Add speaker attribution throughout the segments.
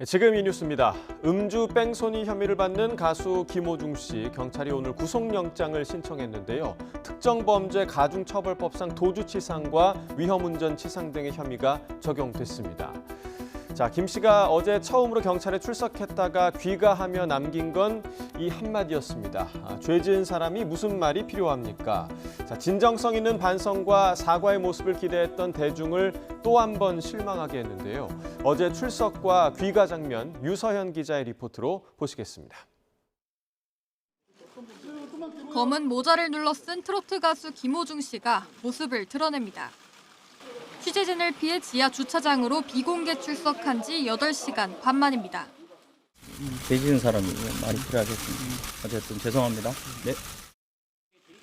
Speaker 1: 지금 이 뉴스입니다. 음주 뺑소니 혐의를 받는 가수 김호중 씨, 경찰이 오늘 구속영장을 신청했는데요. 특정범죄 가중처벌법상 도주치상과 위험운전치상 등의 혐의가 적용됐습니다. 자, 김 씨가 어제 처음으로 경찰에 출석했다가 귀가하며 남긴 건 이 한마디였습니다. 죄 지은 사람이 무슨 말이 필요합니까? 자, 진정성 있는 반성과 사과의 모습을 기대했던 대중을 또 한 번 실망하게 했는데요. 어제 출석과 귀가 장면 유서현 기자의 리포트로 보시겠습니다.
Speaker 2: 검은 모자를 눌러 쓴 트로트 가수 김호중 씨가 모습을 드러냅니다. 취재진을 피해 지하 주차장으로 비공개 출석한 지 8시간 반 만입니다.
Speaker 3: 죄 지은 사람이 많이 필요하겠습니다. 어쨌든 죄송합니다. 네.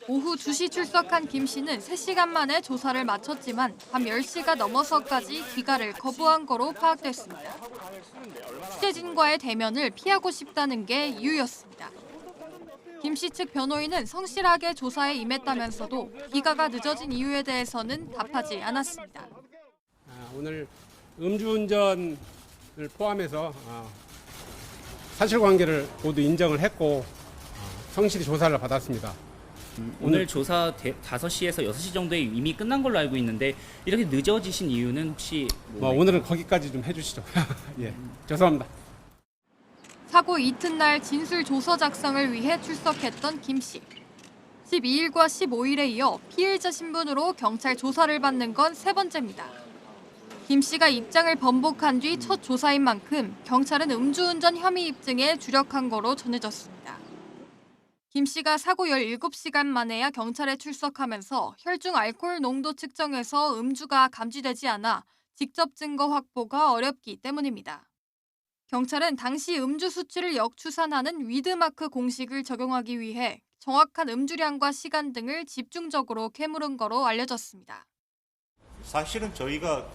Speaker 2: 오후 2시 출석한 김 씨는 3시간 만에 조사를 마쳤지만 밤 10시가 넘어서까지 귀가를 거부한 거로 파악됐습니다. 취재진과의 대면을 피하고 싶다는 게 이유였습니다. 김 씨 측 변호인은 성실하게 조사에 임했다면서도 귀가가 늦어진 이유에 대해서는 답하지 않았습니다.
Speaker 4: 오늘 음주운전을 포함해서 사실관계를 모두 인정을 했고 성실히 조사를 받았습니다.
Speaker 5: 오늘 조사 5시에서 6시 정도에 이미 끝난 걸로 알고 있는데 이렇게 늦어지신 이유는 혹시
Speaker 4: 오늘은 거기까지 좀 해주시죠. 예, 죄송합니다.
Speaker 2: 사고 이튿날 진술 조서 작성을 위해 출석했던 김 씨. 12일과 15일에 이어 피해자 신분으로 경찰 조사를 받는 건 3번째입니다. 김 씨가 입장을 번복한 뒤 첫 조사인 만큼 경찰은 음주운전 혐의 입증에 주력한 거로 전해졌습니다. 김 씨가 사고 17시간 만에야 경찰에 출석하면서 혈중 알코올 농도 측정에서 음주가 감지되지 않아 직접 증거 확보가 어렵기 때문입니다. 경찰은 당시 음주 수치를 역추산하는 위드마크 공식을 적용하기 위해 정확한 음주량과 시간 등을 집중적으로 캐물은 거로 알려졌습니다.
Speaker 6: 사실은 저희가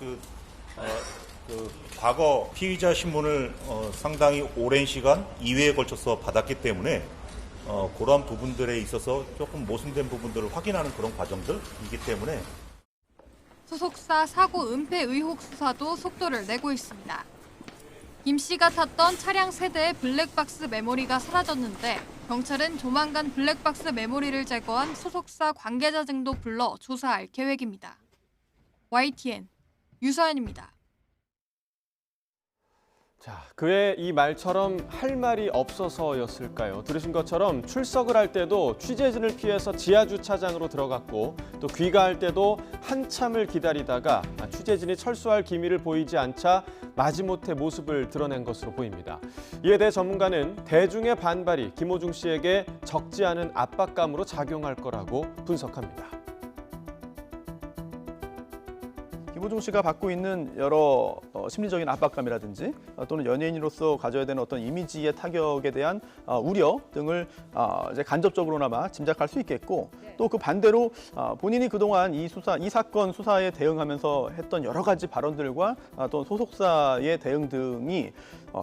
Speaker 6: 과거 피의자 신문을 상당히 오랜 시간 2회에 걸쳐서 받았기 때문에 그러한 부분들에 있어서 조금 모순된 부분들을 확인하는 그런 과정들이기 때문에
Speaker 2: 소속사 사고 은폐 의혹 수사도 속도를 내고 있습니다. 김 씨가 탔던 차량 세대의 블랙박스 메모리가 사라졌는데 경찰은 조만간 블랙박스 메모리를 제거한 소속사 관계자 등도 불러 조사할 계획입니다. YTN 유서연입니다.
Speaker 1: 자, 그의 이 말처럼 할 말이 없어서였을까요? 들으신 것처럼 출석을 할 때도 취재진을 피해서 지하 주차장으로 들어갔고 또 귀가할 때도 한참을 기다리다가 취재진이 철수할 기미를 보이지 않자 마지못해 모습을 드러낸 것으로 보입니다. 이에 대해 전문가는 대중의 반발이 김호중 씨에게 적지 않은 압박감으로 작용할 거라고 분석합니다.
Speaker 7: 김호중 씨가 받고 있는 여러 심리적인 압박감이라든지 또는 연예인으로서 가져야 되는 어떤 이미지의 타격에 대한 우려 등을 이제 간접적으로나마 짐작할 수 있겠고, 또 그 반대로 본인이 그동안 이 사건 수사에 대응하면서 했던 여러 가지 발언들과 또 소속사의 대응 등이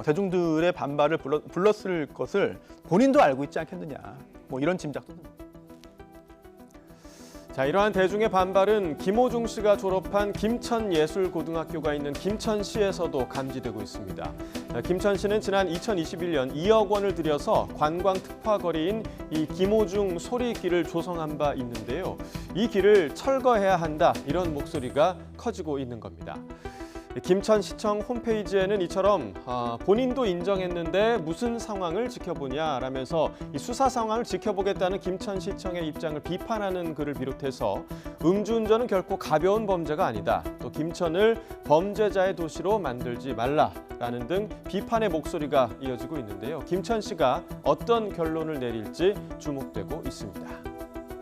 Speaker 7: 대중들의 반발을 불렀을 것을 본인도 알고 있지 않겠느냐, 뭐 이런 짐작도 듭니다.
Speaker 1: 자, 이러한 대중의 반발은 김호중 씨가 졸업한 김천예술고등학교가 있는 김천시에서도 감지되고 있습니다. 김천시는 지난 2021년 2억 원을 들여서 관광 특화 거리인 이 김호중 소리길을 조성한 바 있는데요. 이 길을 철거해야 한다, 이런 목소리가 커지고 있는 겁니다. 김천시청 홈페이지에는 이처럼 본인도 인정했는데 무슨 상황을 지켜보냐라면서 이 수사 상황을 지켜보겠다는 김천시청의 입장을 비판하는 글을 비롯해서 음주운전은 결코 가벼운 범죄가 아니다, 또 김천을 범죄자의 도시로 만들지 말라라는 등 비판의 목소리가 이어지고 있는데요. 김천시가 어떤 결론을 내릴지 주목되고 있습니다.